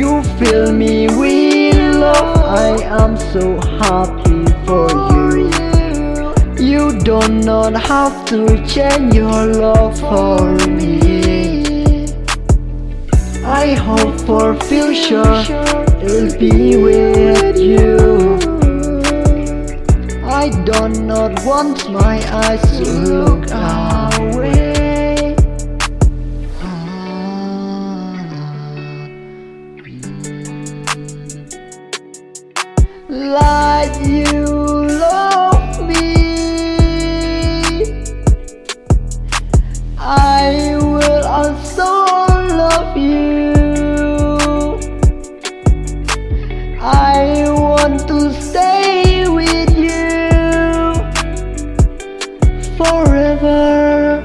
You fill me with love, I am so happy for you. You do not have to change your love for me. I hope for future it'll be with you. I do not want my eyes to look away. Like you love me, I will also love you. I want to stay with you forever.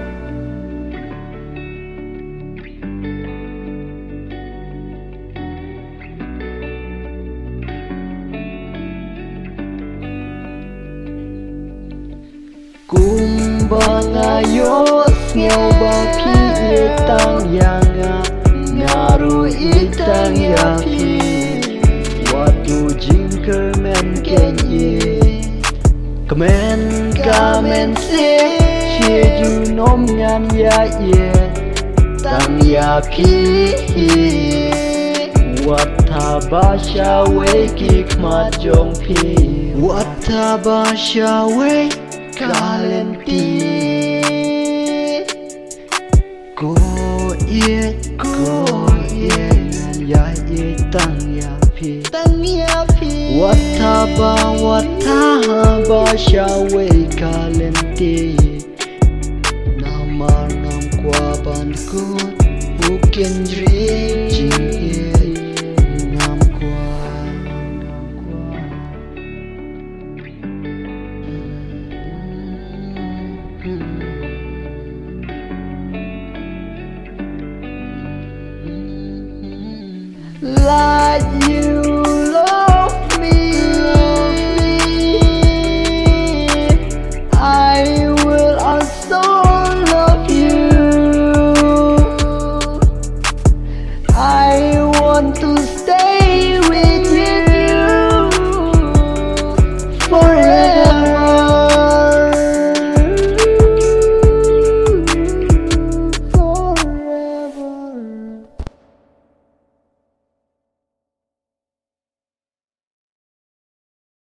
Kumbangayos ngawa pi itang yanga naru itang yapi watu jingker men kenye kemen kamen se cheju nom ngan ya ye tang yapi watabasha we kikmat jong pi watabasha we Kalenti Ko ye ya ye tang ya pi wataba shawe kalenti namar nam kwa ban ku bukin jing